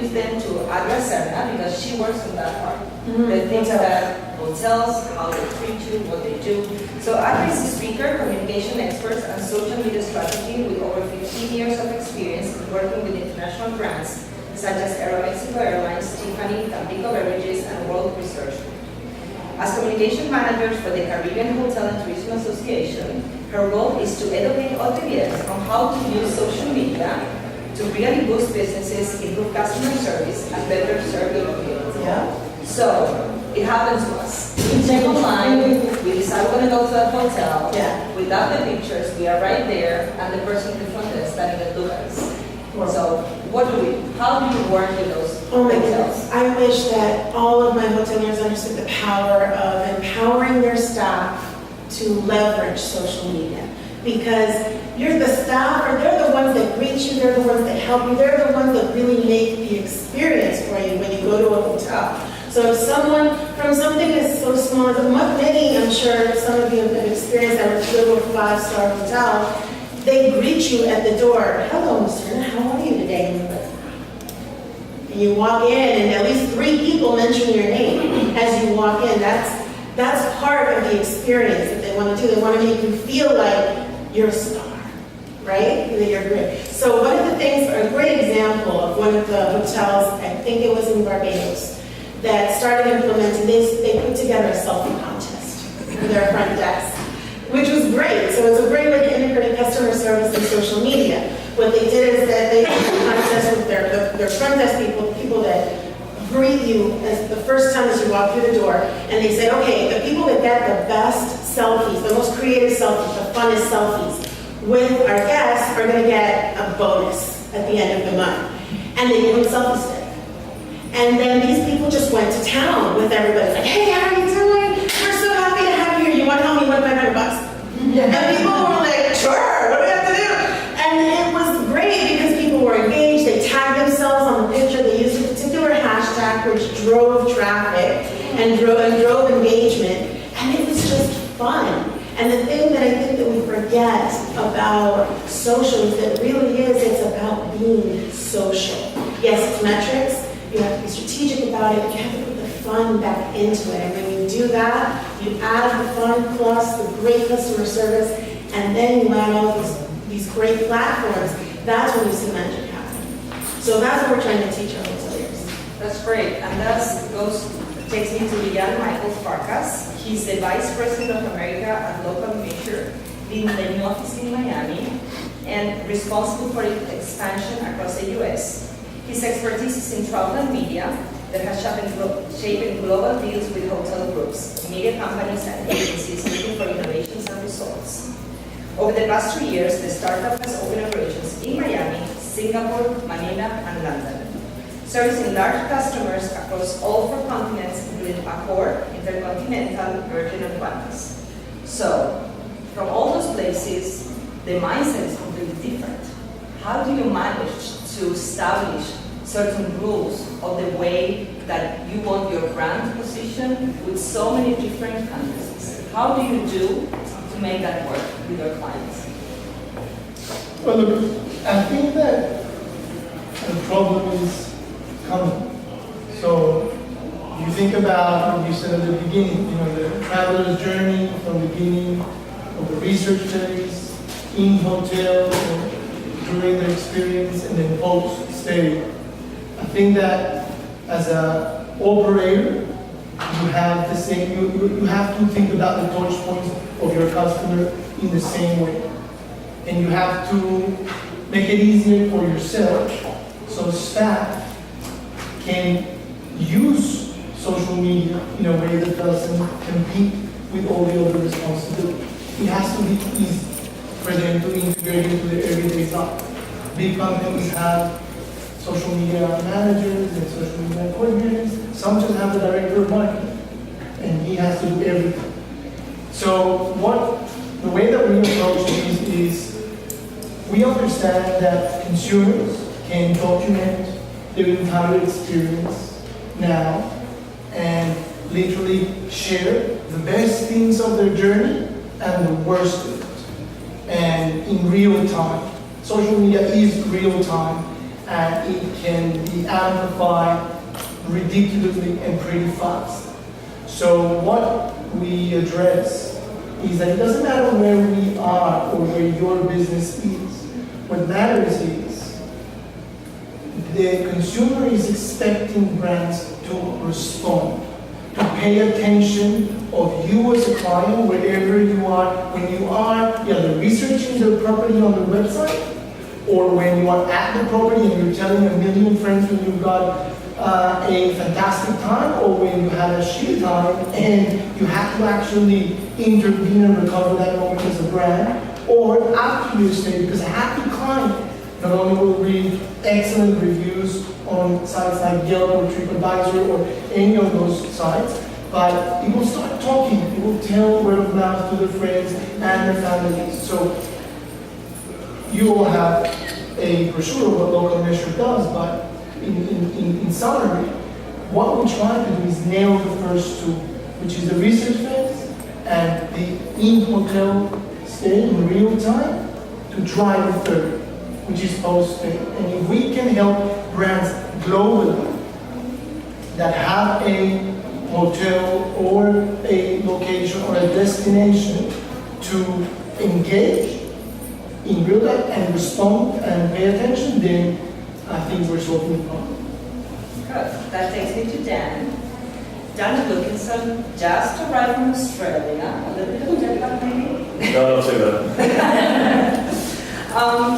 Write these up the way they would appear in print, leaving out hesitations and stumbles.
introduce them to Adria Serna because she works on that part. Mm-hmm. The things that hotels, how they treat you, what they do. So Adria is a speaker, communication expert, and social media strategy with over 15 years of experience in working with international brands such as Aeromexico Airlines, Tiffany, Tampico Beverages, and World Research. As communication manager for the Caribbean Hotel and Tourism Association, her role is to educate hoteliers on how to use social media to really boost businesses, improve customer service, and better serve the community. Yeah. So, it happens to us. We check online, we decide we're going to go to that hotel. Yeah. Without the pictures, we are right there, and the person in front of us standing at Lucas. Wow. So, what do we, how do you work with those Oh my hotels? goodness. I wish that all of my hoteliers understood the power of empowering their staff to leverage social media. Because you're the staff, or they're the ones that greet you, they're the ones that help you, they're the ones that really make the experience for you when you go to a hotel. So if someone, from something that's so small, many, I'm sure some of you have experienced that with a little 5-star hotel, they greet you at the door. Hello, Mr. How are you today? And you walk in, and at least 3 people mention your name as you walk in. That's part of the experience that they want to do. They want to make you feel like you're a star, right? That you're great. So one of the things, a great example of one of the hotels, I think it was in Barbados, that started implementing this, they put together a selfie contest for their front desk, which was great. So it's a great way to integrate customer service and social media. What they did is that they did a contest with their front desk people that greet you as the first time as you walk through the door, and they say, okay, the people that get the best selfies, the most creative selfies, the funnest selfies with our guests are going to get a bonus at the end of the month. And they give them selfie stick. And then these people just went to town with everybody. Like, hey, how are you doing? We're so happy to have you here. You want to help me win $500? And people were like, sure, what do we have to do? And it was great because people were engaged. They tagged themselves on the picture. They used a particular hashtag which drove traffic and drove engagement. And it was just fun. And the thing that I think that we forget about social is that it really is, it's about being social. Yes, it's metrics. You have to be strategic about it, but you have to put the fun back into it. And when you do that, you add the fun plus the great customer service, and then you add all these great platforms, that's when you see magic happen. So that's what we're trying to teach our hoteliers. That's great, and takes me to Jan Michael Farkas. He's the Vice President of America at Local Measure, leading the new office in Miami, and responsible for its expansion across the U.S. His expertise is in travel and media that has shaped global deals with hotel groups, media companies, and agencies looking for innovations and results. Over the past 2 years, the startup has opened operations in Miami, Singapore, Manila, and London, servicing large customers across all 4 continents, including Accor, Intercontinental, Virgin, and Qantas. So, from all those places, the mindset is completely different. How do you manage to establish certain rules of the way that you want your brand position with so many different countries? How do you do to make that work with your clients? Well, look, I think that the problem is common. So you think about what you said at the beginning, the traveler's journey from the beginning of the research phase, in hotel, during their experience, and then post-stay. I think that as an operator, you have the same, you have to think about the touch points of your customer in the same way. And you have to make it easier for yourself so staff can use social media in a way that doesn't compete with all the other responsibilities. It has to be easy for them to integrate into their everyday life. Big companies have social media managers and social media coordinators. Some just have the director of marketing, and he has to do everything. So the way that we approach these is we understand that consumers can document their entire experience now and literally share the best things of their journey and the worst of it. And in real time. Social media is real time, and it can be amplified ridiculously and pretty fast. So what we address is that it doesn't matter where we are or where your business is. What matters is the consumer is expecting brands to respond, to pay attention of you as a client wherever you are, when you are either researching the property on the website, or when you are at the property and you're telling a million friends when you've got a fantastic time, or when you had a shitty time and you have to actually intervene and recover that moment as a brand, or after your stay, because a happy client not only will read excellent reviews on sites like Yelp or TripAdvisor or any of those sites, but it will start talking, it will tell word of mouth to their friends and their families. So you all have a brochure of what Local Measure does, but in summary, what we try to do is nail the first two, which is the research phase and the in-hotel stay in real time, to drive the third, which is post-stay. And if we can help brands globally that have a hotel or a location or a destination to engage in real life and respond and pay attention, then I think we're solving the problem. Good. That takes me to Dan. Dan Wilkinson just arrived from Australia. A little bit of jet lag maybe? No, not too bad.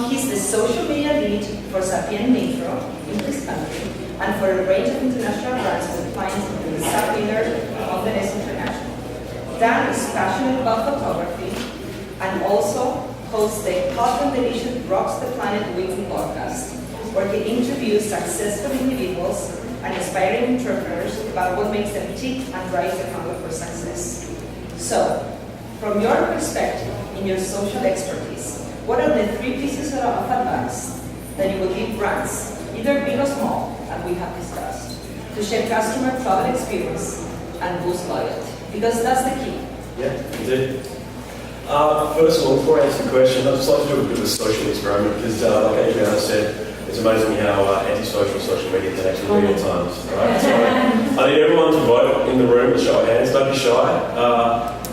He's the social media lead for Sapien Metro in this country and for a range of international brands with clients including Sapien, Confidence International. Dan is passionate about photography and also hosts the Hot and Delicious Rocks the Planet weekly podcast, where he interviews successful individuals and inspiring entrepreneurs about what makes them tick and drives the hunger for success. So, from your perspective, in your social expertise, what are the 3 pieces of advice that you would give brands, either big or small, as we have discussed, to shape customer travel experience and boost loyalty? Because that's the key. Yeah, indeed. First of all, before I answer the question, I'd just like to do a bit of a social experiment because, like Adriana said, it's amazing how anti-social social media can actually be at times. Right? So I need everyone to vote in the room, a show of hands. Don't be shy.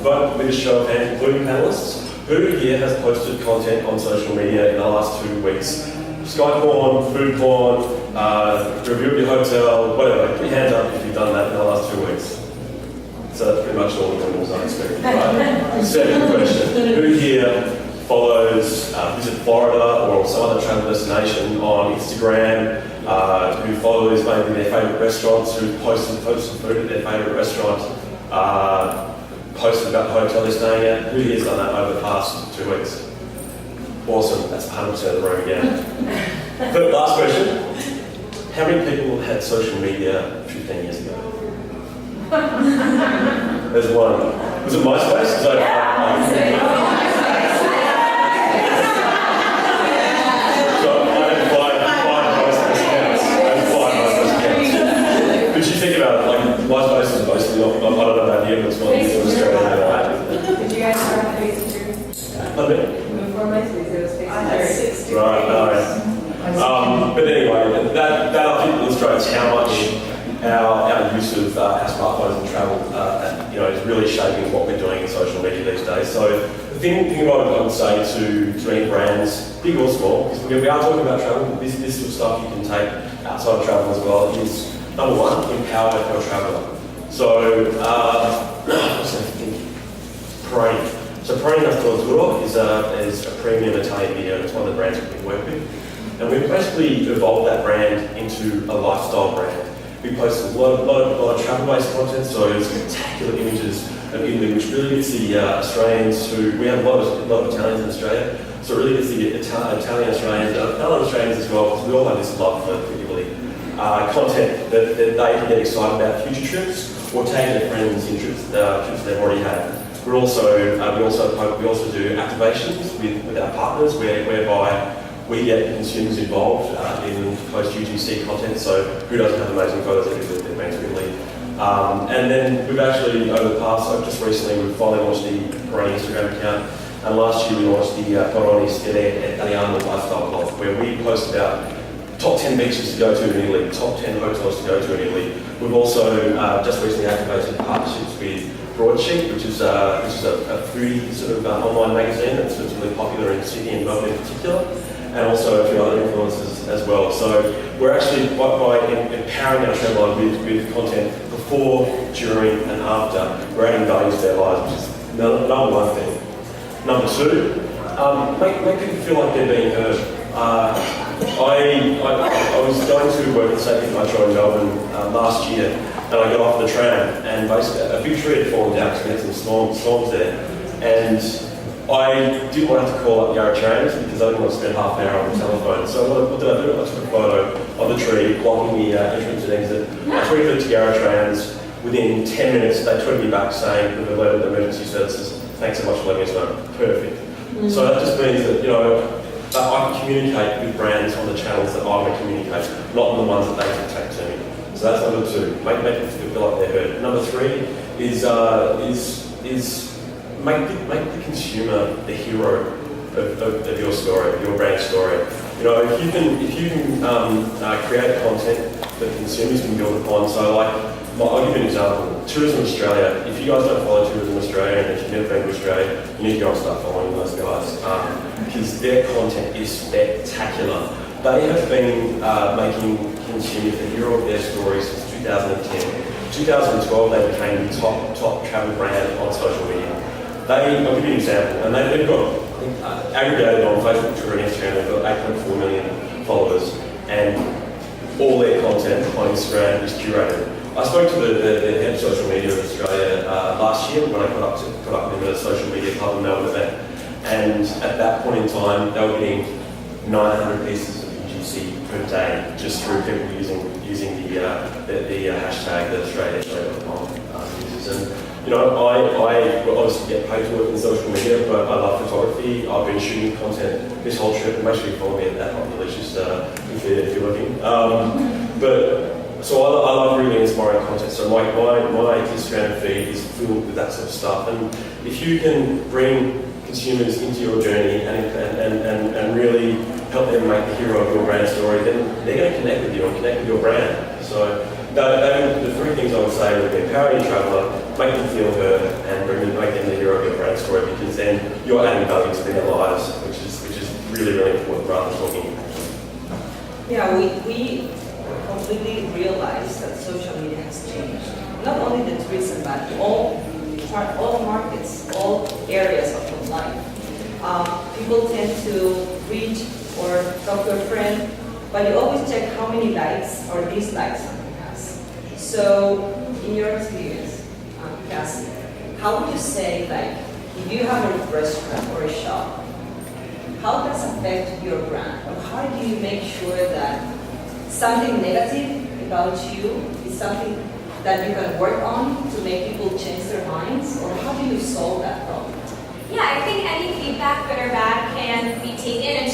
Vote with a show of hands, including panelists. Who here has posted content on social media in the last 2 weeks? Sky porn, food porn, review of your hotel, whatever. Put your hands up if you've done that in the last 2 weeks. So that's pretty much all the criminals I expect. Right? Second question, who here follows Visit Florida or some other travel destination on Instagram, who follows maybe their favourite restaurants, who posted food at their favourite restaurant, posted about the hotel they're staying at? Who here has done that over the past 2 weeks? Awesome, that's 100% of the room again. But last question, how many people had social media 15 years ago? There's one. Was it MySpace? So, But you think about it, like MySpace is basically, I don't know about here, but it's not in Australia. Did you guys start with Facebook? Before MySpace, it was Facebook. I had 60. Right, no. But anyway, that I think illustrates how much our use of our smartphones and travel is really shaping what we're doing in social media these days. So the thing what I would say to any brands, big or small, because we are talking about travel, this sort of stuff you can take outside of travel as well, is number one, empower your traveller. So, what's that thing? Perini. So Perini Azzurro is a premium Italian beer, and it's one of the brands we work with. And we've basically evolved that brand into a lifestyle brand. We post a lot of travel-based content, so spectacular images of Italy, which really gets the Australians who, we have a lot of Italians in Australia, so it really gets the Italian Australians, and other Australians as well, because we all have this love for Italy. Content that they can get excited about future trips, or take their friends in trips they've already had. We also do activations with our partners, whereby we get consumers involved in post-UGC content, so who doesn't have amazing photos of their friends really. And then we've actually, over the past, just recently, we've finally launched the Perini Instagram account, and last year we launched the Perini Stile Italiano lifestyle blog, where we post about top 10 beaches to go to in Italy, top 10 hotels to go to in Italy. We've also just recently activated partnerships with Broadsheet, which is a foodie sort of online magazine that's really popular in Sydney and Melbourne in particular, and also a few other influencers as well. So we're actually, by empowering our traveller with content before, during and after, we're adding value to their lives, which is number one thing. Number two, make people feel like they're being heard. I was going to work at Safety Metro in Melbourne last year, and I got off the tram, and basically a big tree had fallen down because we had some storms there, and I didn't want to have to call up Yarra Trams because I didn't want to spend half an hour on the telephone. So what did I do? I took a photo of the tree blocking the entrance and exit. I tweeted it to Yarra Trams. Within 10 minutes, they tweeted me back saying, we've alerted the emergency services. Thanks so much for letting us know. Perfect. So that just means that, that I can communicate with brands on the channels that I want to communicate, not on the ones that they dictate to me. So that's number two. Make people feel like they're heard. Number three is make the consumer the hero of your story, your brand story. If you can create content that consumers can build upon. So I'll give you an example. Tourism Australia. If you guys don't follow Tourism Australia and if you've never been to Australia, you need to go and start following those guys because their content is spectacular. They have been making consumers the hero of their story since 2010. 2012, they became the top travel brand on social media. I'll give you an example, and they've got aggregated on Facebook, Twitter, and Instagram. They've got 8.4 million followers, and all their content on Instagram is curated. I spoke to the head of social media of Australia last year when I put up with them at a social media club in Melbourne event, and at that point in time, they were getting 900 pieces of UGC per day just through people using the hashtag that Australia.com uses. And I obviously get paid to work in social media, but I love photography. I've been shooting content this whole trip, and make sure you follow me at Hot Delicious if you're looking. So I love really inspiring content. So my Instagram feed is filled with that sort of stuff. And if you can bring consumers into your journey and really help them make the hero of your brand story, then they're going to connect with you and connect with your brand. So the three things I would say would be empowering your traveller, make them feel heard, and make them the hero of your brand story, because then you're adding value to their lives, which is really, really important rather than talking. Yeah, we completely realize that social media has changed. Not only the tourism, but all markets, all areas of life. People tend to reach or talk to a friend, but you always check how many likes or dislikes something has. So, in your experience, Cassie, how would you say, if you have a restaurant or a shop, how does it affect your brand? Or how do you make sure that something negative about you is something that you can work on to make people change their minds? Or how do you solve that problem? Yeah, I think any feedback, good or bad, can be taken and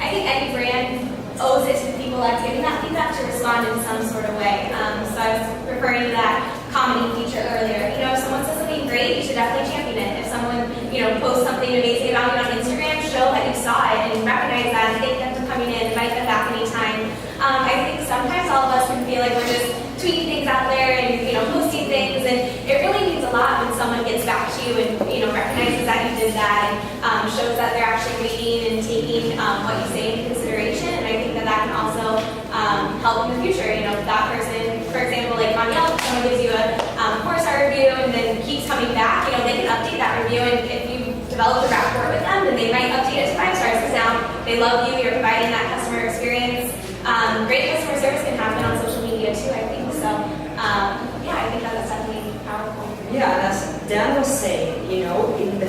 I think any brand owes it to the people that's giving that feedback to respond in some sort of way. So I was referring to that comedy feature earlier. If someone says something great, you should definitely champion it. If someone, posts something amazing about you on Instagram, show that you saw it and recognize that and thank them for coming in, invite them back anytime. I think sometimes all of us can feel like we're just tweeting things out there and, posting things, and it really means a lot when someone gets back to you and, recognizes that you did that and shows that they're actually reading and taking what you say into consideration. And I think that can also help in the future. That person, for example, like on Yelp, someone gives you a 4-star review and then keeps coming back, they can update that review, and if you develop a rapport with them, then they might update it to 5 stars because now they love you, you're providing that customer experience. Great customer service can happen on social media too, I think. So, I think that's definitely powerful. Yeah, and as Dan was saying, in the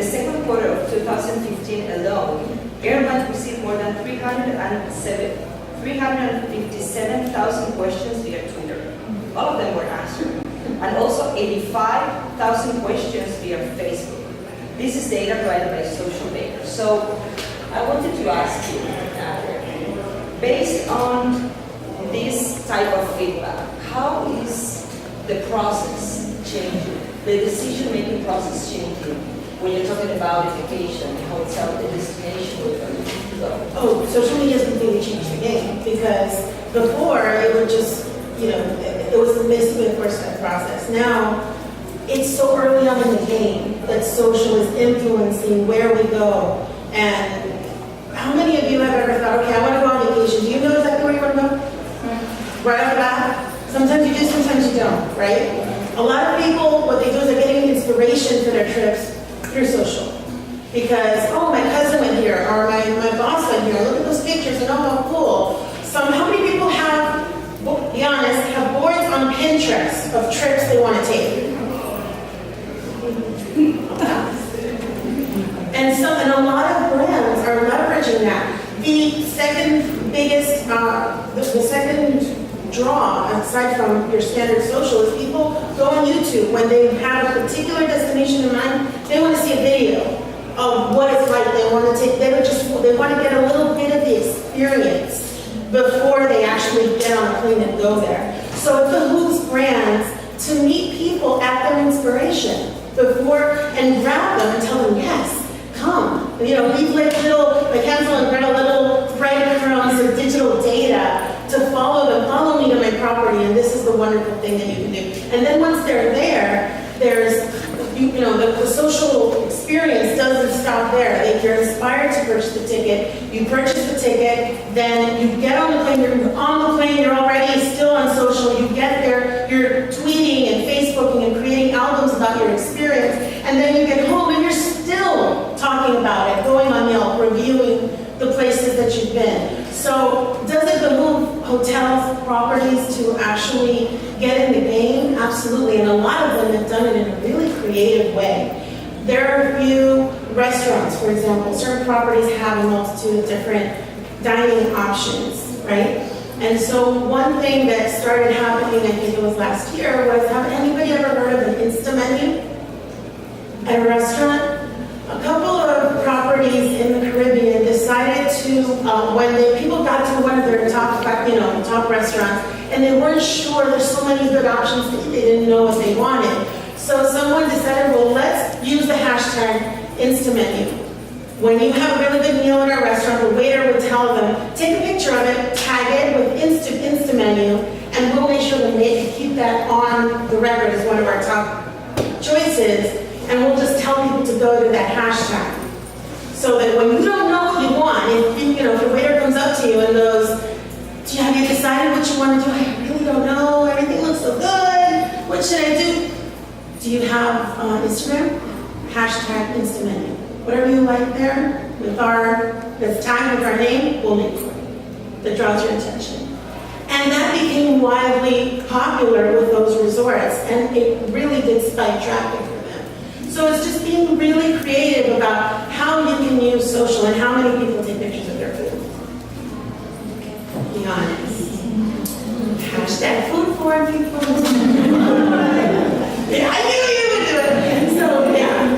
second quarter of 2015 alone, Airline received more than 357,000 questions via Twitter. All of them were answered. And also 85,000 questions via Facebook. This is data provided by Social Bakers. So I wanted to ask you, based on this type of feedback, how is the process changing, the decision-making process changing when you're talking about education, hotel, the destination, go? Oh, social media has completely changed the game, because before it would just, it was basically a four-step process. Now, it's so early on in the game that social is influencing where we go. And how many of you have ever thought, okay, I want to go on vacation. Do you know exactly where you want to go? Right off the bat? Sometimes you do, sometimes you don't, right? A lot of people, what they do is they're getting inspiration for their trips through social. Because, oh, my cousin went here, or my boss went here, look at those pictures, and oh, how cool. How many people have, be honest, have boards on Pinterest of trips they want to take? And a lot of brands are leveraging that. The second biggest, the second draw, aside from your standard social, is people go on YouTube when they have a particular destination in mind. They want to see a video of what it's like. They want to get a little bit of the experience before they actually get on a plane and go there. So it behooves brands to meet people at their inspiration before and grab them and tell them, yes, come. We've like Hansel and Gretel, little breadcrumbs of digital data to follow me to my property, and this is the wonderful thing that you can do. And then once they're there, there's, the social experience doesn't stop there. If you're inspired to purchase the ticket, you purchase the ticket, then you get on the plane, you're on the plane, you're already still on social, you get there, you're tweeting and Facebooking and creating albums about your experience, and then you get home and you're still talking about it, going on Yelp, reviewing the places that you've been. So does it behoove hotels, properties to actually get in the game? Absolutely, and a lot of them have done it in a really creative way. There are a few restaurants, for example, certain properties have a multitude of different dining options, right? And so one thing that started happening, I think it was last year, was, have anybody ever heard of an Insta menu at a restaurant? A couple of properties in the Caribbean decided to, when people got to one of their top restaurants, and they weren't sure, there's so many good options, they didn't know what they wanted. So someone decided, well, let's use the hashtag InstaMenu. When you have a really good meal at our restaurant, the waiter would tell them, take a picture of it, tag it with InstaMenu, and we'll make sure that they keep that on the record as one of our top choices. And we'll just tell people to go to that hashtag. So that when you don't know what you want, if the waiter comes up to you and goes, have you decided what you want to do? I really don't know. Everything looks so good. What should I do? Do you have Instagram? Hashtag InstaMenu. Whatever you like there, that's tagged with our name, we'll make for you. That draws your attention. And that became widely popular with those resorts, and it really did spike traffic. So it's just being really creative about how you can use social and how many people take pictures of their food. Be honest. Hashtag food porn, people. Yeah, I knew you would do it. So yeah,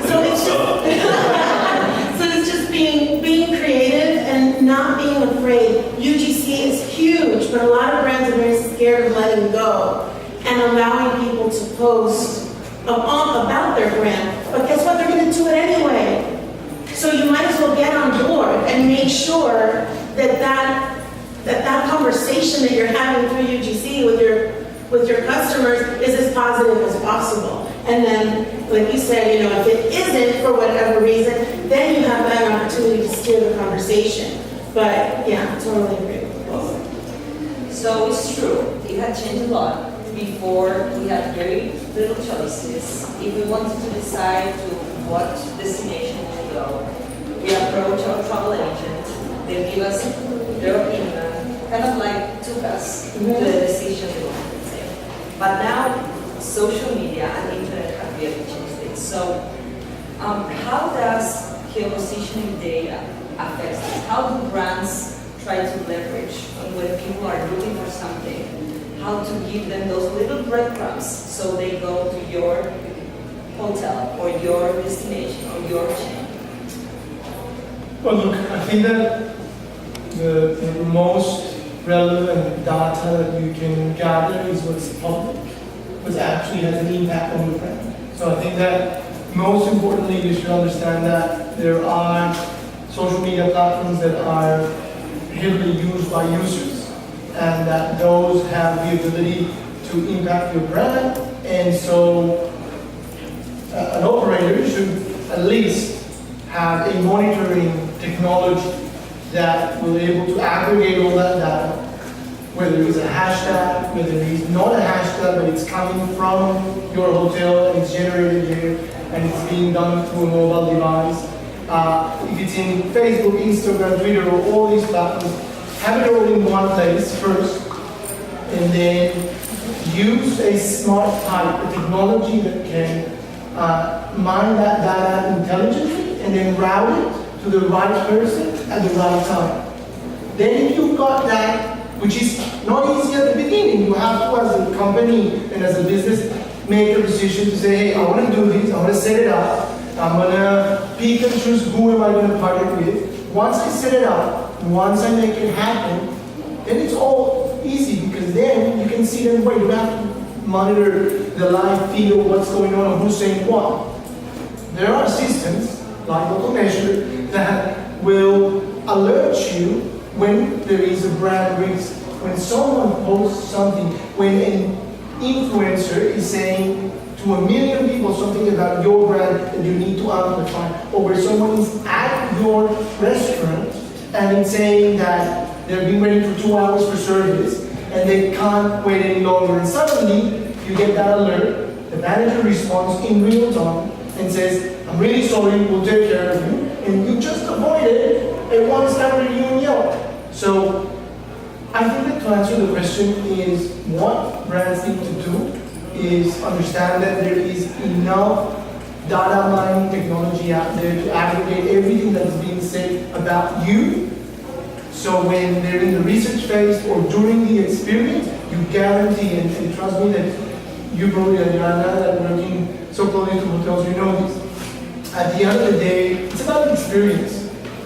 so it's just being creative and not being afraid. UGC is huge, but a lot of brands are very scared of letting go and allowing people to post about their brand, but guess what? They're going to do it anyway. So you might as well get on board and make sure that conversation that you're having through UGC with your customers is as positive as possible. And then, like you said, if it isn't for whatever reason, then you have that opportunity to steer the conversation. But yeah, totally agree with you. So it's true, it had changed a lot. Before, we had very little choices. If we wanted to decide to what destination to go, we approach our travel agent, they give us their opinion, kind of like took us to the decision we wanted to take. But now, social media and internet have really changed it. So, how does geopositioning data affect this? How do brands try to leverage when people are looking for something? How to give them those little breadcrumbs so they go to your hotel or your destination or your chain? Well, look, I think that the most relevant data that you can gather is what's public, what actually has an impact on the brand. So I think that most importantly, you should understand that there are social media platforms that are heavily used by users, and that those have the ability to impact your brand. And so an operator should at least have a monitoring technology that will be able to aggregate all that data, whether it's a hashtag, whether it's not a hashtag, but it's coming from your hotel and it's generated here and it's being done through a mobile device. If it's in Facebook, Instagram, Twitter, or all these platforms, have it all in one place first, and then use a smart pipe, a technology that can mine that data intelligently and then route it to the right person at the right time. Then if you've got that, which is not easy at the beginning, you have to, as a company and as a business, make a decision to say, hey, I want to do this, I want to set it up, I'm going to pick and choose who am I going to partner with. Once I set it up, once I make it happen, then it's all easy, because then you can see them where you have to monitor the live feed of what's going on and who's saying what. There are systems like Automation that will alert you when there is a brand risk, when someone posts something, when an influencer is saying to 1 million people something about your brand that you need to amplify, or where someone is at your restaurant and it's saying that they've been waiting for 2 hours for service and they can't wait any longer, and suddenly you get that alert, the manager responds in real time and says, I'm really sorry, we'll take care of you, and you just avoided a one-star review in Yelp. So I think that to answer the question is, what brands need to do is understand that there is enough data mining technology out there to aggregate everything that is being said about you. So when they're in the research phase or during the experience, you guarantee, and trust me that you probably, Adriana, that working so closely to hotels, you know this. At the end of the day, it's about the experience.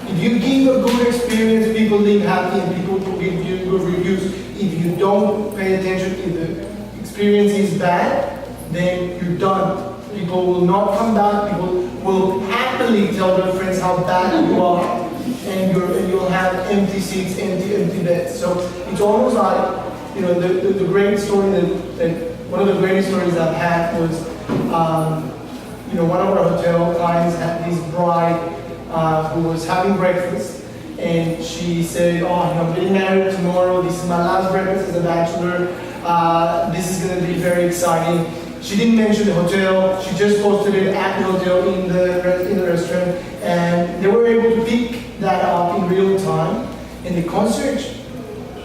If you give a good experience, people leave happy and people will give you good reviews. If you don't pay attention, if the experience is bad, then you're done. People will not come back. People will happily tell their friends how bad you are, and you'll have empty seats, empty beds. So it's almost like, you know, the great story that one of the greatest stories I've had was, you know, one of our hotel clients had this bride who was having breakfast, and she said, oh, you know, I'm getting married tomorrow, this is my last breakfast as a bachelor, this is going to be very exciting. She didn't mention the hotel, she just posted it at the hotel in the restaurant, and they were able to pick that up in real time, and the concierge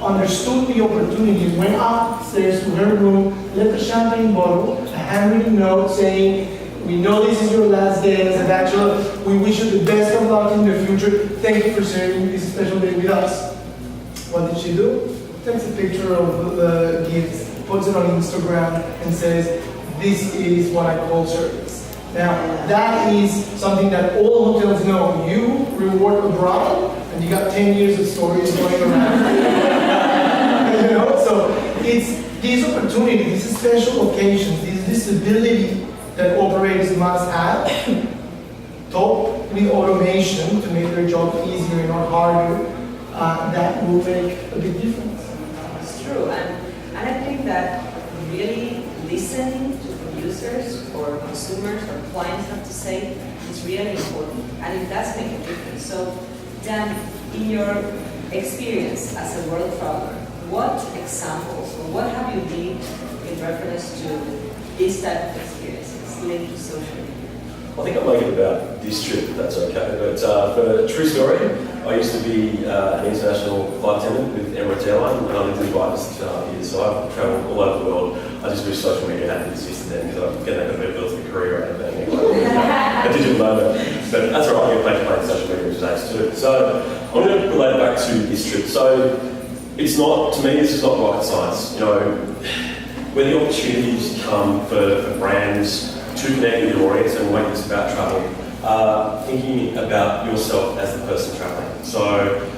understood the opportunity, went upstairs to her room, left a champagne bottle, a handwritten note saying, we know this is your last day as a bachelor. We wish you the best of luck in the future. Thank you for sharing this special day with us. What did she do? Takes a picture of the gift, puts it on Instagram, and says, this is what I call service. Now, that is something that all hotels know. You reward a bride, and you got 10 years of stories going around. You know, so it's these opportunities, these special occasions, this ability that operators must have, topped with automation to make their job easier and not harder, that will make a big difference. It's true, and I think that really listening to producers or consumers or clients have to say is really important, and it does make a difference. So, Dan, in your experience as a world traveler, what examples or what have you did in reference to this type of experiences linked to social media? I think I'll make it about this trip, if that's okay. But for a true story, I used to be an international flight attendant with Emirates Airline, and I lived in Dubai for 6.5 years, so I've travelled all over the world. I just wish social media hadn't existed then, because I'm getting a bit built a career out of being a digital nomad. But that's all right, I get paid to play social media, which is nice too. So I'm going to relate it back to this trip. So it's not, to me, this is not rocket science. You know, when the opportunities come for brands to connect with your audience and make this about travel, thinking about yourself as the person traveling. So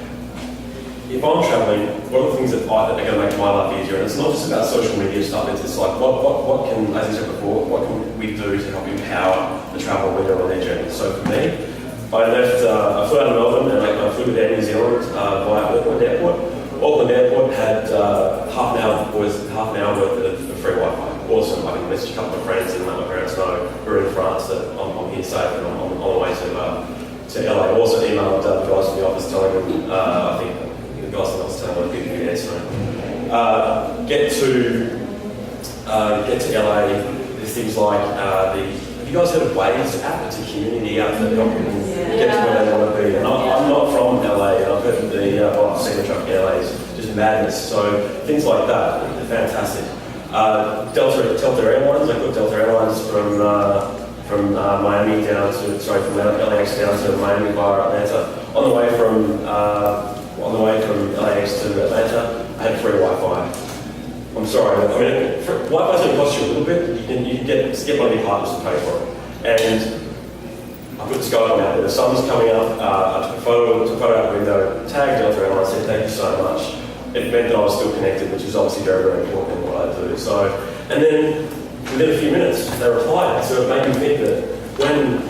if I'm traveling, what are the things that are going to make my life easier? And it's not just about social media stuff, it's like what can, as I said before, what can we do to help empower the traveler when they're on their journey? So for me, I flew out of Melbourne and I flew to New Zealand via Auckland Airport. Auckland Airport had half an hour worth of free Wi-Fi. Awesome. I can message a couple of friends and let my parents know we're in France, that I'm here safe and I'm on the way to LA. I also emailed the guys in the office telling them, I think the guys in the office telling them I'd be there soon. Get to LA, there's things like have you guys heard of Waze app? It's a community app that help people get to where they want to be. And I'm not from LA, and I've heard I've seen the truck in LA is just madness. So things like that, they're fantastic. Delta Airlines, I got Delta Airlines from Miami down to, from LAX down to Miami via Atlanta. On the way from LAX to Atlanta, I had free Wi-Fi. I'm sorry, I mean, Wi-Fi's going to cost you a little bit. You can get one of your partners to pay for it. And I put the sky on out there. The sun's coming up. I took a photo out the window, tagged Delta Airlines, said thank you so much. It meant that I was still connected, which is obviously very, very important in what I do. So, and then within a few minutes, they replied. So it made me think that when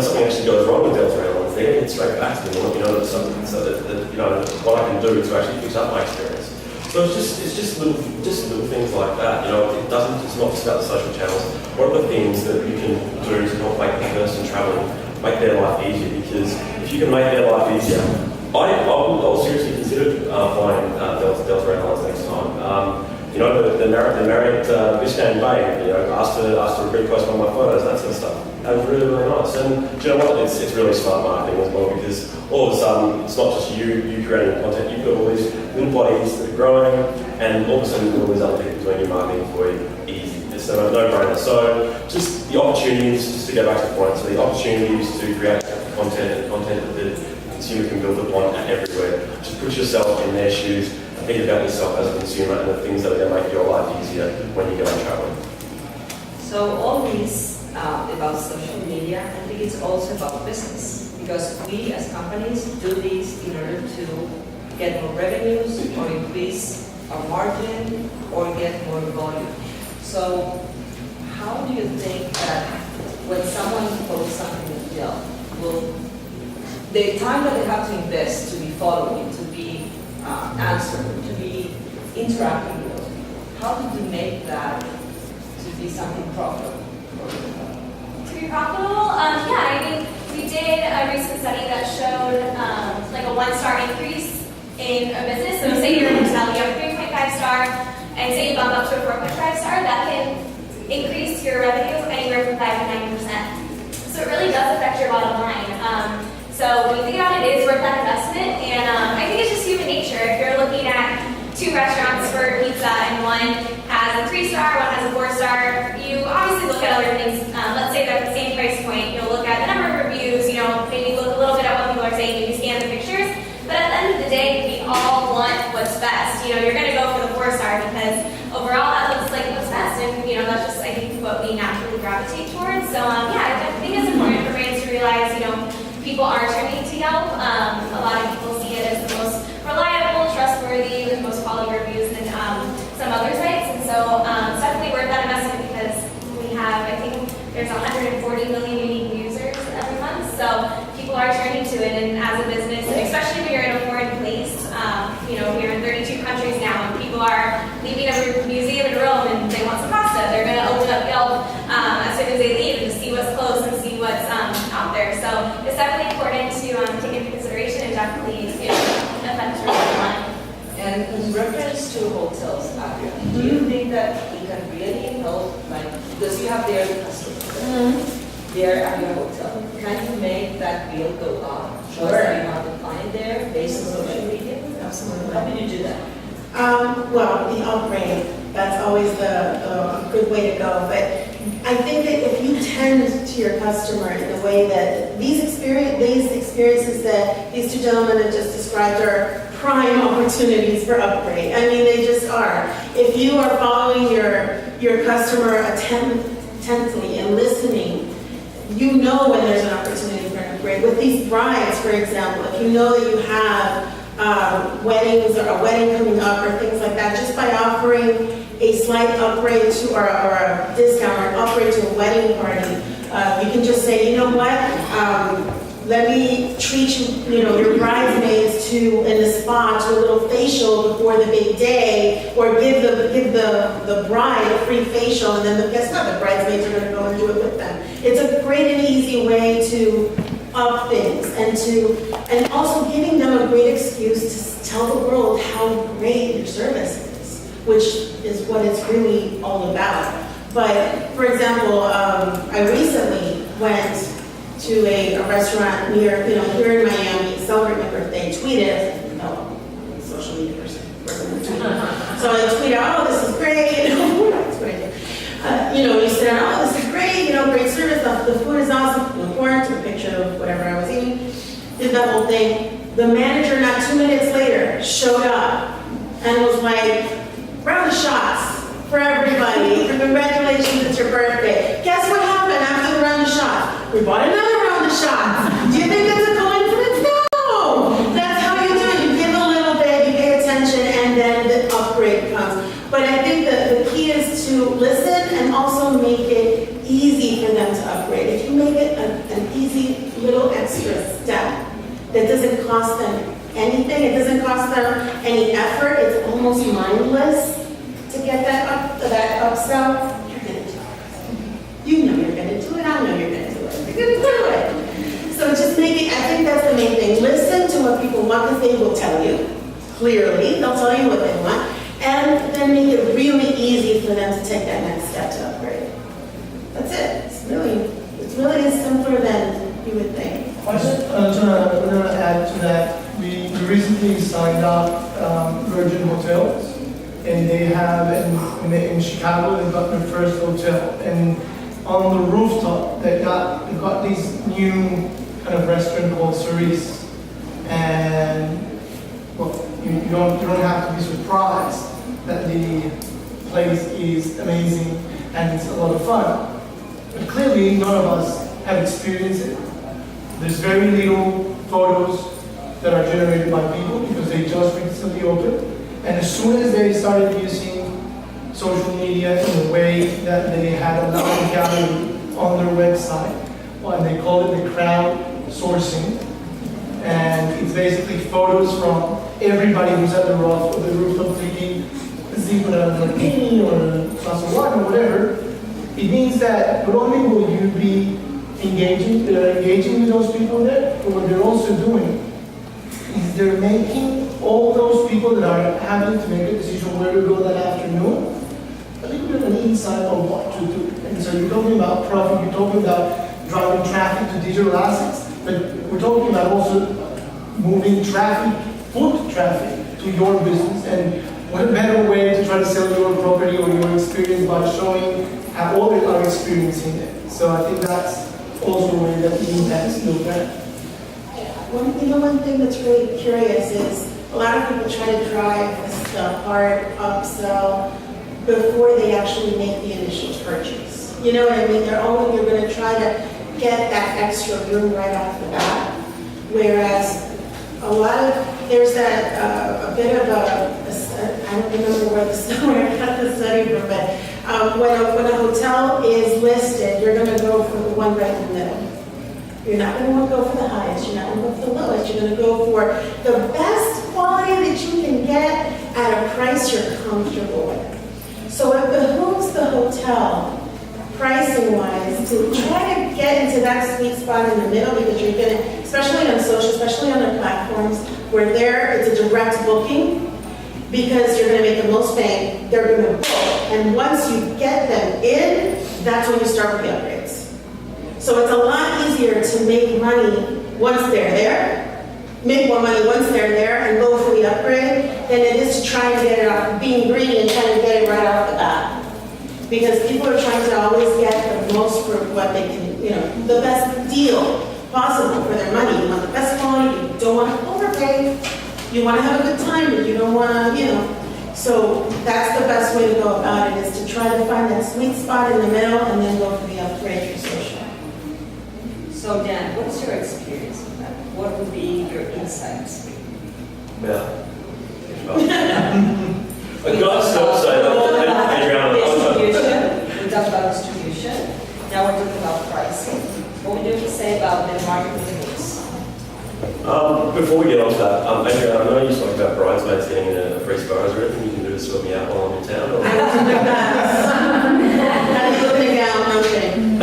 something actually goes wrong with Delta Airlines, they're going to get straight back to me and let me know that something, so that what I can do to actually fix up my experience. So it's just little things like that. It's not just about the social channels. What are the things that you can do to help make the person traveling make their life easier? Because if you can make their life easier, I'll seriously consider flying Delta Airlines next time. The Marriott Biscayne Bay, asked to repost one of my photos, that sort of stuff. That was really, really nice. And do you know what? It's really smart marketing as well, because all of a sudden, it's not just you creating content, you've got all these little bodies that are growing, and all of a sudden you've got all these other people doing your marketing for you. Easy. It's a no-brainer. So just the opportunities, just to go back to the point, so the opportunities to create content that the consumer can build upon everywhere. Just put yourself in their shoes and think about yourself as a consumer and the things that are going to make your life easier when you go out traveling. So all this about social media, I think it's also about business, because we as companies do this in order to get more revenues or increase our margin or get more volume. So how do you think that when someone posts something in Yelp, will the time that they have to invest to be following, to be answering, to be interacting with us, how do you make that to be something profitable? To be profitable, we did a recent study that showed like a 1-star increase in a business. So say you're a hotel, you have a 3.5 star, and say you bump up to a 4.5 star, that can increase your revenue anywhere from 5 to 9%. So it really does affect your bottom line. So when you think about it, it is worth that investment, and I think it's just human nature. If you're looking at 2 restaurants for pizza and one has a 3-star, one has a 4-star, you obviously look at other things. Let's say they're at the same price point, you'll look at the number of reviews, maybe look a little bit at what people are saying, maybe scan the pictures. But at the end of the day, we all want what's best. You're going to go for the 4-star because overall that looks like what's best, and that's just I think what we naturally gravitate towards. So I think it's important for brands to realize people are turning to Yelp. A lot of people see it as the most reliable, trustworthy, with the most quality reviews than some other sites, and so it's definitely worth that investment because we have, I think there's 140 million unique users every month, so people are turning to it, and as a business, especially when you're in a foreign place, we're in 32 countries now, and people are leaving a museum in Rome and they want some pasta. They're going to open up Yelp as soon as they leave and see what's close and see what's out there. So it's definitely important to take into consideration and definitely affect your bottom line. And in reference to hotels, Adria, do you think that it can really help, because you have their customers there at your hotel, can you make that bill go up? Sure. You have the client there based on social media? Absolutely. How do you do that? Well, the upgrade, that's always the good way to go. But I think that if you tend to your customer in the way that these experiences that these 2 gentlemen have just described are prime opportunities for upgrade. I mean, they just are. If you are following your customer attentively and listening, you know when there's an opportunity for an upgrade. With these brides, for example, if you know that you have weddings or a wedding coming up or things like that, just by offering a slight upgrade to or a discount or an upgrade to a wedding party, you can just say, you know what, let me treat you, your bridesmaids in the spa to a little facial before the big day, or give the bride a free facial, and then guess what? The bridesmaids are gonna go and do it with them. It's a great and easy way to up things, and also giving them a great excuse to tell the world how great your service is, which is what it's really all about. But, for example, I recently went to a restaurant near, here in Miami, celebrate my birthday, tweeted, no, I'm a social media person, so I tweeted, oh, this is great, that's what I do. You said, oh, this is great, great service, the food is awesome, took a picture of whatever I was eating, did that whole thing. The manager, not 2 minutes later, showed up and was like, round of shots for everybody, congratulations, it's your birthday. Guess what happened after the round of shots? We bought another round of shots. Do you think that's a coincidence? No! That's how you do it. You give a little bit, you pay attention, and then the upgrade comes. But I think that the key is to listen and also make it easy for them to upgrade. If you make it an easy little extra step that doesn't cost them anything, it doesn't cost them any effort, it's almost mindless to get that upsell, you're gonna do it. You know you're gonna do it, I know you're gonna do it. You're gonna do it. So just I think that's the main thing. Listen to what people want, because they will tell you, clearly, they'll tell you what they want, and then make it really easy for them to take that next step to upgrade. That's it. It's really as simpler than you would think. I just want to add to that. We recently signed up Virgin Hotels, and they have in Chicago, they've got their first hotel, and on the rooftop they've got these new kind of restaurant called Cerise, and well, you don't have to be surprised that the place is amazing and it's a lot of fun. But clearly none of us have experienced it. There's very little photos that are generated by people because they just recently opened. And as soon as they started using social media in a way that they had a lot of gallery on their website, well, and they call it the crowdsourcing, and it's basically photos from everybody who's at the rooftop taking a zebra martini or a glass of wine or whatever. It means that not only will you be engaging with those people there, but what they're also doing is they're making all those people that are having to make a decision where to go that afternoon a little bit of an insight on what to do. And so you're talking about profit, you're talking about driving traffic to digital assets, but we're talking about also moving traffic, foot traffic to your business. And what a better way to try to sell your property or your experience by showing how others are experiencing it. So I think that's also a way that we impacts your brand. One thing that's really curious is a lot of people try to drive the hard upsell before they actually make the initial purchase. You know what I mean? You're going to try to get that extra room right off the bat. Whereas there's a bit of I don't remember where I got the study from, but when a hotel is listed, you're going to go for the one right in the middle. You're not going to want to go for the highest, you're not going to go for the lowest, you're going to go for the best quality that you can get at a price you're comfortable with. So it behooves the hotel, pricing-wise, to try to get into that sweet spot in the middle, because you're going to, especially on social, especially on their platforms, where it's a direct booking, because you're going to make the most bang, they're going to book. And once you get them in, that's when you start with the upgrades. So it's a lot easier to make money once they're there, make more money once they're there, and go for the upgrade, than it is to try and get it off, being greedy and trying to get it right off the bat. Because people are trying to always get the most for what they can, the best deal possible for their money. You want the best quality, you don't want to overpay, you want to have a good time, but you don't want to, So that's the best way to go about it, is to try to find that sweet spot in the middle and then go for the upgrade for social. So Dan, what's your experience with that? What would be your insights? Yeah. I got to say that, Adriana, Distribution, we talked about distribution. Now we're talking about pricing. What would you say about the marketplace? Before we get on to that, Adrian, I know you spoke about bridesmaids getting a free spa. Is there anything you can do to sort me out while I'm in town? Or? I will do my best. I will take out no shame.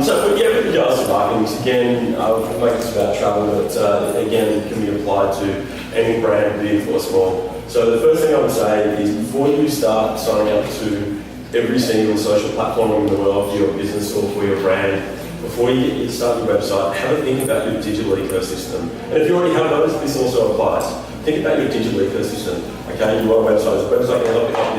So yeah, with regards to marketing, again, we'll make this about travel, but again, it can be applied to any brand, big or small. So the first thing I would say is before you start signing up to every single social platform in the world for your business or for your brand, before you start your website, have a think about your digital ecosystem. And if you already have those, this also applies. Think about your digital ecosystem. Okay, you want a website. Is a website going to help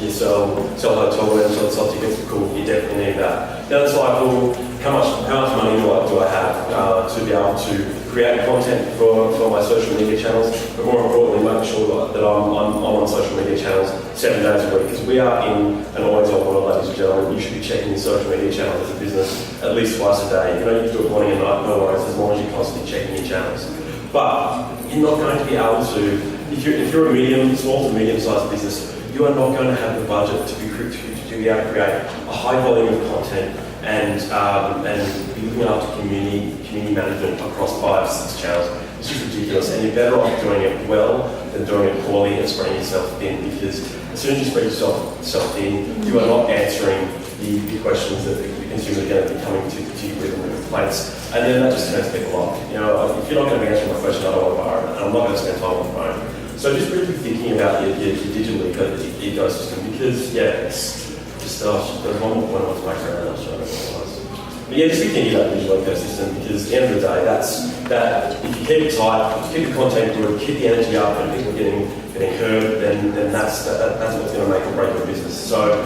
you sell hotel rooms, sell tickets? Cool, you definitely need that. Then it's like, well, how much money do I have to be able to create content for my social media channels? But more importantly, making sure that I'm on social media channels 7 days a week. Because we are in an always-on world, ladies and gentlemen. You should be checking your social media channels as a business at least twice a day. You don't need to do it morning and night, no worries, as long as you're constantly checking your channels. But you're not going to be able to, if you're a small to medium-sized business, you are not going to have the budget to be able to create a high volume of content and be looking after community management across 5-6 channels. It's just ridiculous, and you're better off doing it well than doing it poorly and spreading yourself thin, because as soon as you spread yourself thin, you are not answering the questions that the consumer are going to be coming to you with and the complaints, and then that just turns people off. You know, if you're not going to be answering my question, I don't want to borrow it, and I'm not going to spend time on the phone. So just really thinking about your digital ecosystem, because yeah, it's just there's one more point I want to make around that. But yeah, just be thinking about the digital ecosystem, because at the end of the day, that if you keep it tight, keep the content good, keep the energy up, and people getting heard, then that's what's going to make or break your business. So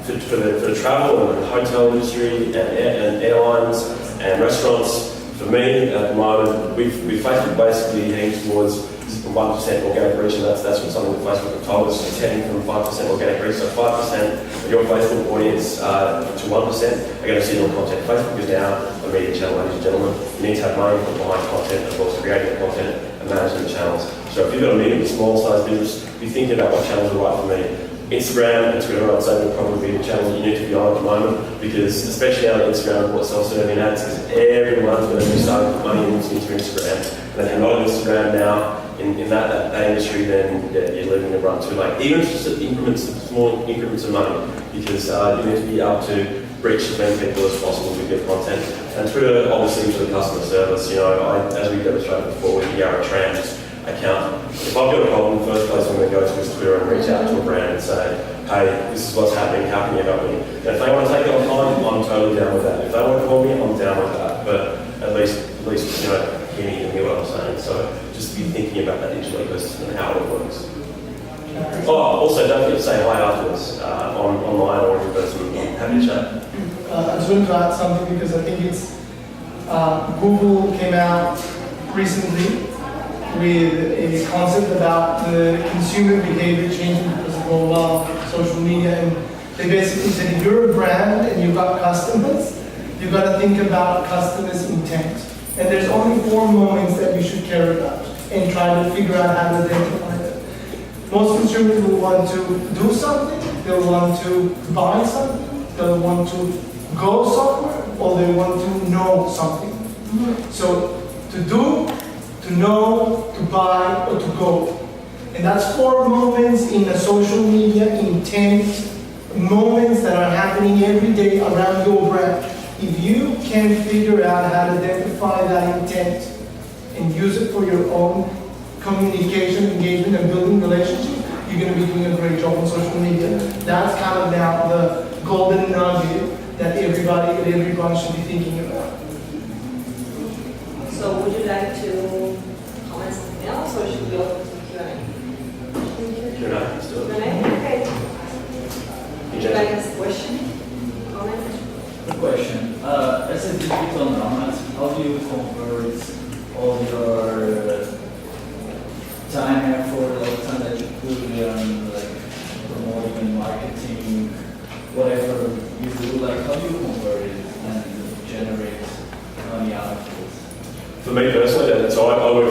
for the travel and hotel industry and airlines and restaurants, for me at the moment, we've Facebook basically heading towards 1% organic reach, and that's what something that Facebook have told us. It's heading from 5% organic reach, so 5% of your Facebook audience to 1% are going to see your content. Facebook is now a media channel, ladies and gentlemen. You need to have money to put behind content, as well as creating the content and managing the channels. So if you've got a medium to small size business, be thinking about what channels are right for me. Instagram and Twitter, I'd say, would probably be the channels you need to be on at the moment, because especially out of Instagram, what self-serving ads, because everyone's going to be starting to put money into Instagram. And if you're not on Instagram now, in that industry, then yeah, you're leaving the run too late. Even if it's just small increments of money, because you need to be able to reach as many people as possible with your content. And Twitter, obviously, for the customer service, you know, as we demonstrated before with the Yarra Trans account, if I've got a problem, the first place I'm going to go to is Twitter and reach out to a brand and say, hey, this is what's happening, how can you help me? And if they want to take it online, I'm totally down with that. If they want to call me, I'm down with that. But at least you know, hear what I'm saying. So just be thinking about that digital ecosystem and how it works. Oh, also don't forget to say hi afterwards, online or in person. I'm happy to chat. I just wanted to add something, because I think it's Google came out recently with a concept about the consumer behavior changing because of mobile, social media, and they basically said if you're a brand and you've got customers, you've got to think about customers' intent. And there's only 4 moments that you should care about and try to figure out how to identify them. Most consumers will want to do something, they'll want to buy something, they'll want to go somewhere, or they want to know something. So to do, to know, to buy, or to go. And that's 4 moments in a social media intent, moments that are happening every day around your brand. If you can figure out how to identify that intent and use it for your own communication, engagement, and building relationships, you're going to be doing a great job on social media. That's kind of now the golden nugget that everybody should be thinking about. So would you like to comment something else, or should we open to Q&A? Q&A, let's do it. Okay. Would you like to ask a question? Comment? A question. As a digital nomad, how do you convert all your time, effort, all the time that you put in like promoting and marketing, whatever you do, like how do you convert it and generate money out of it? For me personally, so I work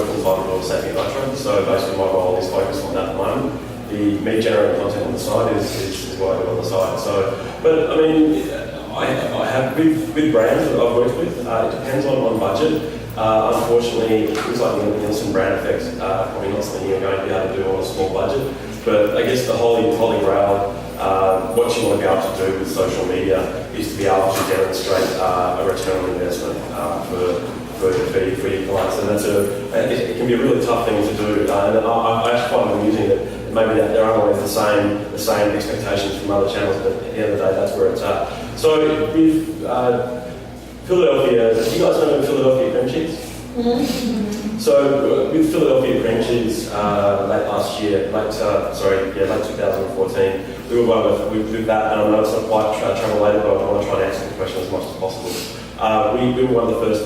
full-time for Safety Nitro, so basically my role is focused on that at the moment. The me generating content on the side is what I do on the side. So, but I mean, I have with brands that I've worked with. It depends on budget. Unfortunately, things like the Nielsen brand effect probably not something you're going to be able to do on a small budget. But I guess the holy grail, what you want to be able to do with social media is to be able to demonstrate a return on investment for your clients, and it can be a really tough thing to do. And I actually find it amusing that maybe that there aren't always the same expectations from other channels, but at the end of the day, that's where it's at. So with Philadelphia, do you guys know Philadelphia cream cheese? Mm-hmm. So with Philadelphia cream cheese, late 2014, we were one with that, and I know it's not quite travel related, but I want to try and answer the question as much as possible. We were one of the first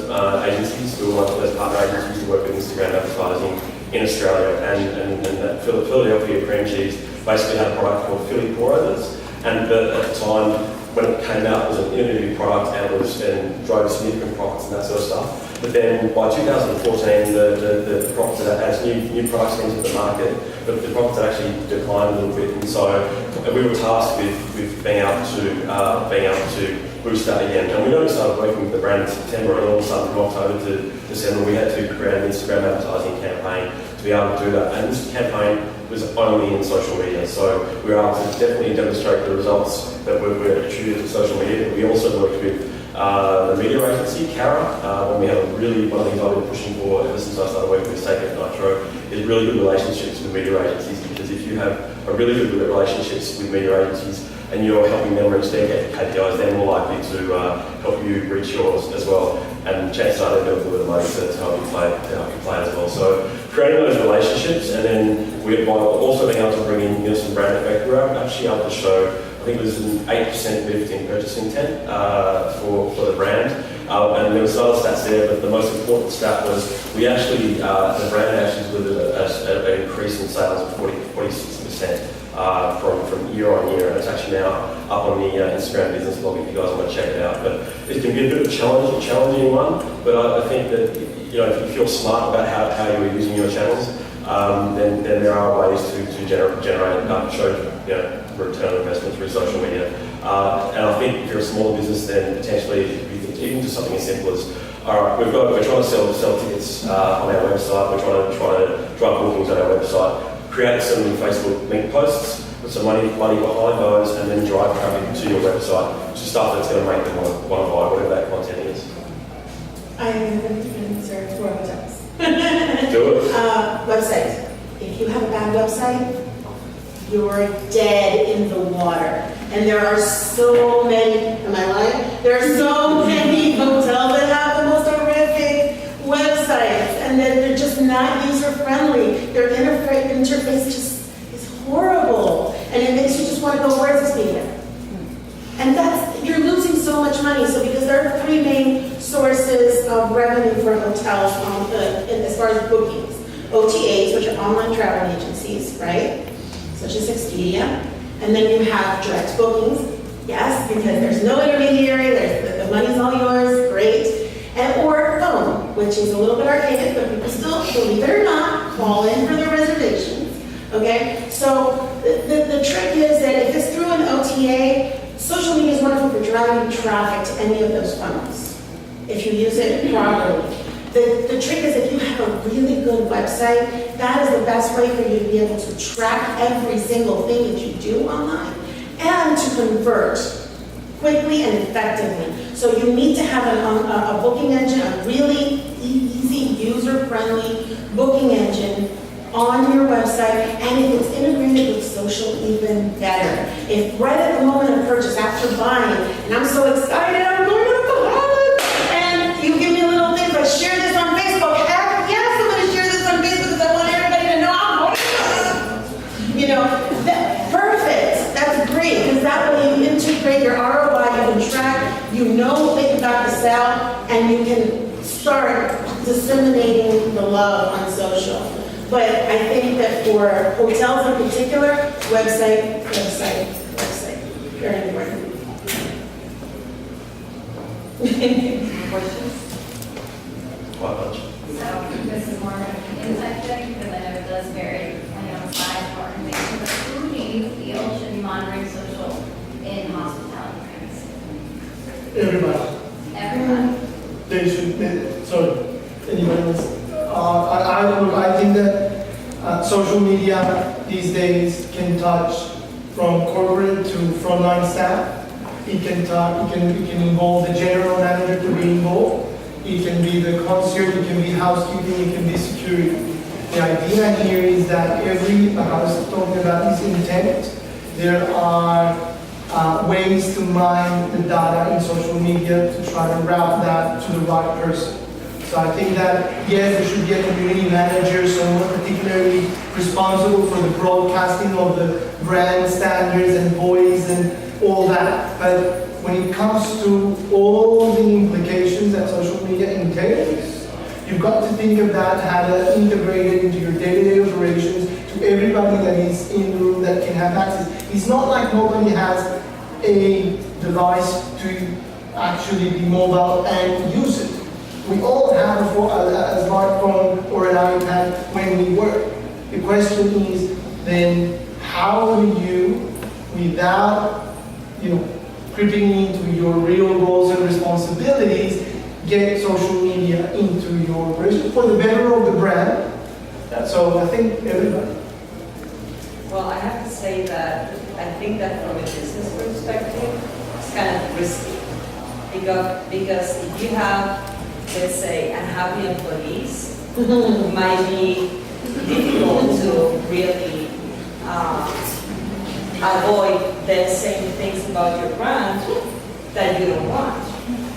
agencies, we were one of the first partner agencies to work with Instagram advertising in Australia, and that Philadelphia cream cheese basically had a product called Philly pour-overs, and at the time when it came out, it was an innovative product and drove significant profits and that sort of stuff. But then by 2014, the profits as new products entered the market, but the profits had actually declined a little bit, and so we were tasked with being able to boost that again. And we only started working with the brand in September, and all of a sudden from October to December, we had to create an Instagram advertising campaign to be able to do that. And this campaign was only in social media, so we were able to definitely demonstrate the results that were attributed to social media. But we also worked with the media agency, Cara, when we had one of the things I've been pushing for ever since I started working with Steak Nitro is really good relationships with media agencies, because if you have a really good relationships with media agencies and you're helping them reach their KPIs, they're more likely to help you reach yours as well. And chances are they're going to put a bit of money to help you play as well. So creating those relationships, and then we're also being able to bring in Nielsen brand effect. We're actually able to show, I think it was an 8% lift in purchase intent for the brand. And there was other stats there, but the most important stat was the brand actually delivered an increase in sales of 46%. From year on year, and it's actually now up on the Instagram business blog if you guys want to check it out. But it can be a bit of a challenging one, but I think that if you feel smart about how you're using your channels, then there are ways to generate show return on investment through social media. And I think if you're a smaller business, then potentially even just something as simple as, all right, we're trying to sell tickets on our website. We're trying to drive bookings on our website. Create some Facebook link posts, put some money behind those, and then drive traffic to your website to stuff that's going to make them want to buy whatever that content is. I am going to answer for hotels. Do it. Website. If you have a bad website, you're dead in the water. And there are so many, am I lying? There are so many hotels that have the most horrific websites, and then they're just not user-friendly. Their interface just is horrible, and it makes you just want to go, where's this media? And you're losing so much money. So because there are three main sources of revenue for hotels as far as bookings. OTAs, which are online travel agencies, right? Such as Expedia. And then you have direct bookings, yes, because there's no intermediary, the money's all yours, great. Or phone, which is a little bit archaic, but people still, believe it or not, call in for their reservations. Okay? So the trick is that if it's through an OTA, social media is wonderful for driving traffic to any of those funnels, if you use it properly. The trick is if you have a really good website, that is the best way for you to be able to track every single thing that you do online and to convert quickly and effectively. So you need to have a booking engine, a really easy, user-friendly booking engine on your website, and if it's integrated with social, even better. If right at the moment of purchase, after buying, and I'm so excited, I'm going to the Bahamas, and you give me a little thing, but share this on Facebook. Heck yes, I'm going to share this on Facebook because I want everybody to know I'm going to perfect. That's great, because that way you integrate your ROI, you can track, you know what you got to sell, and you can start disseminating the love on social. But I think that for hotels in particular, website, very important. Questions? Quite much. So this is more of an opinion section because I know it does vary depending on the size of organization. But who do you feel should be monitoring social in hospitality brands? Everybody. Everyone. They should, sorry, anybody else? I think that social media these days can touch from corporate to frontline staff. It can involve the general manager to be involved. It can be the concierge, it can be housekeeping, it can be security. The idea here is that I was talking about this intent, there are ways to mine the data in social media to try to route that to the right person. So I think that, yes, there should be a community manager, someone particularly responsible for the broadcasting of the brand standards and voice and all that. But when it comes to all the implications that social media entails, you've got to think of that, how to integrate it into your day-to-day operations, to everybody that is in the room that can have access. It's not like nobody has a device to actually be mobile and use it. We all have a smartphone or an iPad when we work. The question is then, how do you, without creeping into your real roles and responsibilities, get social media into your operation for the better of the brand? So I think everybody. Well, I have to say that I think that from a business perspective, it's kind of risky. Because if you have, let's say, unhappy employees, it might be difficult to really avoid them saying things about your brand that you don't want.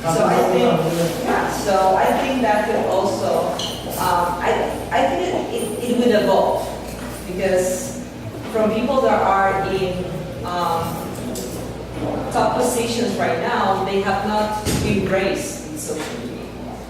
So I think that could also, I think it would evolve, because from people that are in top positions right now, they have not embraced social media.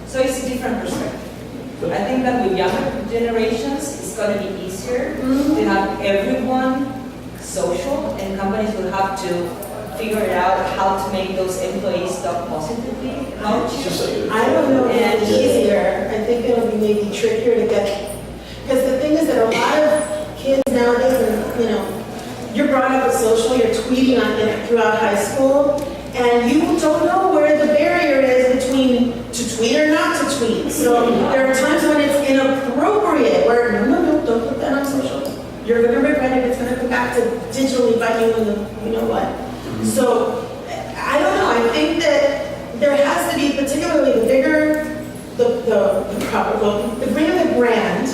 So it's a different perspective. I think that with younger generations, it's going to be easier to have everyone social, and companies will have to figure it out how to make those employees talk positively about you. I don't know if it's easier. I think it'll be maybe trickier to get, because the thing is that a lot of kids nowadays, and you're brought up with social, you're tweeting on it throughout high school, and you don't know where the barrier is between to tweet or not to tweet. So there are times when it's inappropriate, where no, don't put that on social. You're going to regret it. It's going to come back to digitally bite you in the, you know what. So I don't know. I think that there has to be, particularly the bigger the bigger the brand,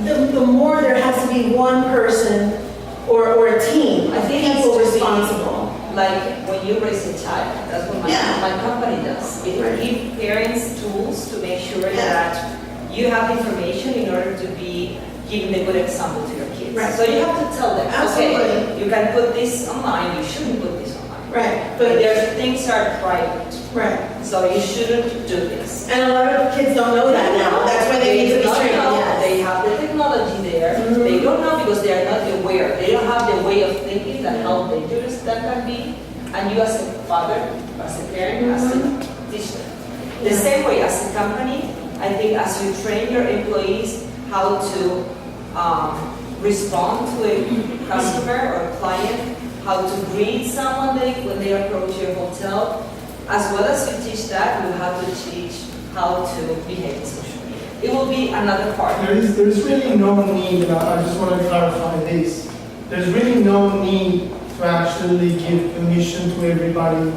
the more there has to be one person or a team of people responsible. Like when you raise a child, that's what my company does. It gives parents tools to make sure that you have information in order to be giving a good example to your kids. Right. So you have to tell them, Absolutely. okay, you can put this online, you shouldn't put this online. Right. But their things are private. Right. So you shouldn't do this. And a lot of kids don't know that now. That's why they need to be don't trained. know. Yes. They have the technology there. They don't know because they are not aware. They don't have the way of thinking that how dangerous that can be. And you as a father, as a parent, as a teacher. The same way as a company, I think as you train your employees how to respond to a customer or a client, how to greet someone when they approach your hotel, as well as you teach that, you have to teach how to behave in social media. It will be another part. There's really no need, and I just want to clarify this, there's really no need to actually give permission to everybody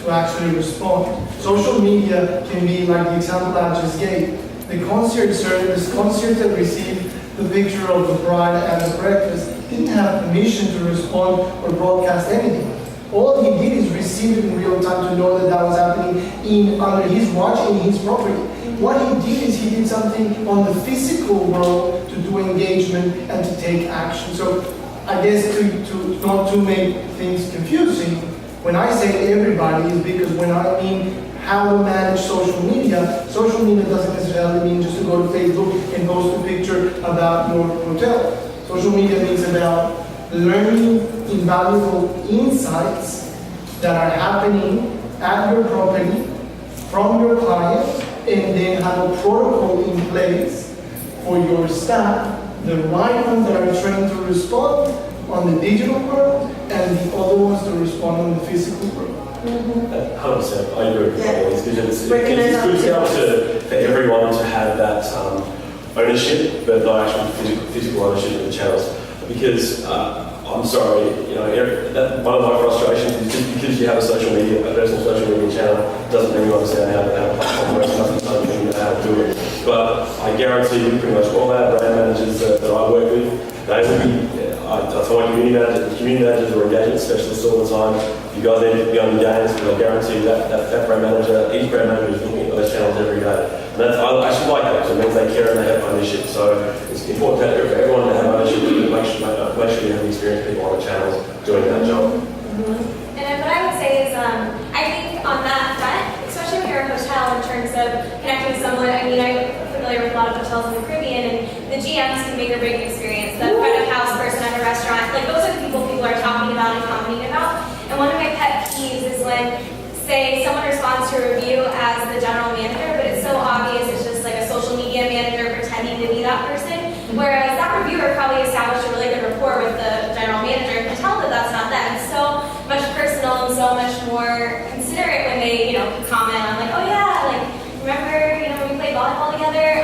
to actually respond. Social media can be like the example I just gave. The concierge service, concierge that received the picture of the bride at the breakfast didn't have permission to respond or broadcast anything. All he did is receive it in real time to know that that was happening under his watch in his property. What he did is he did something on the physical world to do engagement and to take action. So I guess to not to make things confusing, when I say everybody is because when I mean how to manage social media doesn't necessarily mean just to go to Facebook and post a picture about your hotel. Social media means about learning invaluable insights that are happening at your property from your client, and then have a protocol in place for your staff, the right ones that are trained to respond on the digital world and the other ones to respond on the physical world. 100%, I agree with Yeah. all this, because it's Recognize good to be able for everyone to have that ownership, but not actually physical ownership of the channels. Because I'm sorry, you know, one of my frustrations is just because you have a personal social media channel, doesn't mean you understand how to platform works, doesn't mean you know how to do it. But I guarantee you, pretty much all our brand managers that I work with, they will be, I tell my community managers or engagement specialists all the time, you guys need to be on your games, but I guarantee you that brand manager, each brand manager is looking at those channels every day. And that's, I actually like that, because it means they care and they have ownership. So it's important for everyone to have ownership, and make sure you have the experienced people on the channels doing that job. And then what I would say is, I think on that front, especially when you're a hotel in terms of connecting with someone, I mean, I'm familiar with a lot of hotels in the Caribbean, and the GMs can make or break an experience. The front of house person at a restaurant, like those are the people are talking about and commenting about. And one of my pet peeves is when, say, someone responds to a review as the general manager, but it's so obvious it's just like a social media manager pretending to be that person. Whereas that reviewer probably established a really good rapport with the general manager and can tell that that's not them. It's so much personal and so much more considerate when they, comment on like, oh yeah, like, remember, when we played volleyball together?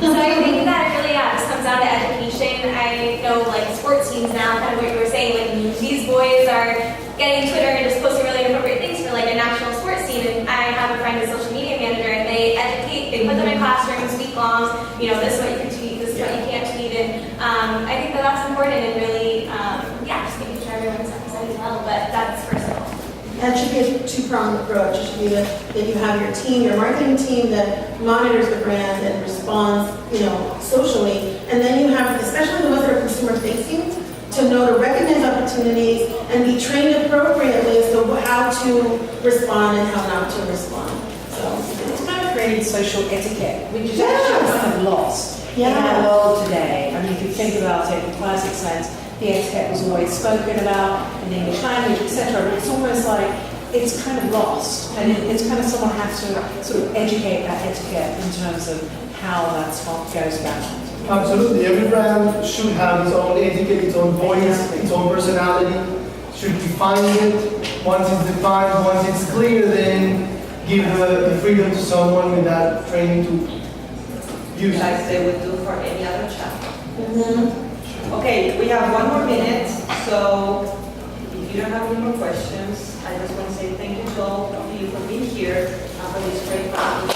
So I think that it really, just comes down to education. I know, like, sports teams now, kind of what you were saying, like, these boys are getting Twitter and just posting really inappropriate things for, like, a national sports team. And I have a friend who's a social media manager, and they educate, they put them in classrooms, week-longs, this is what you can tweet, this is what you can't tweet. And I think that that's important and really, just making sure everyone's represented well, but that's personal. That should be a two-pronged approach. It should be that you have your team, your marketing team that monitors the brand and responds, socially. And then you have, especially the ones that are consumer-facing, to know to recognize opportunities and be trained appropriately as to how to respond and how not to respond. So It's kind of created social etiquette, which is Yes. actually kind of lost in our world today. I mean, if you think about it in the classic sense, the etiquette was always spoken about in the English language, etc. But it's almost like it's kind of lost, and it's kind of someone has to sort of educate that etiquette in terms of how that goes about. Absolutely, every brand should have its own etiquette, its own voice, its own personality, should define it. Once it's defined, once it's clear, then give the freedom to someone with that training to use it. Like they would do for any other channel. Okay, we have 1 more minute, so if you don't have any more questions, I just want to say thank you to all of you for being here and for this great conversation.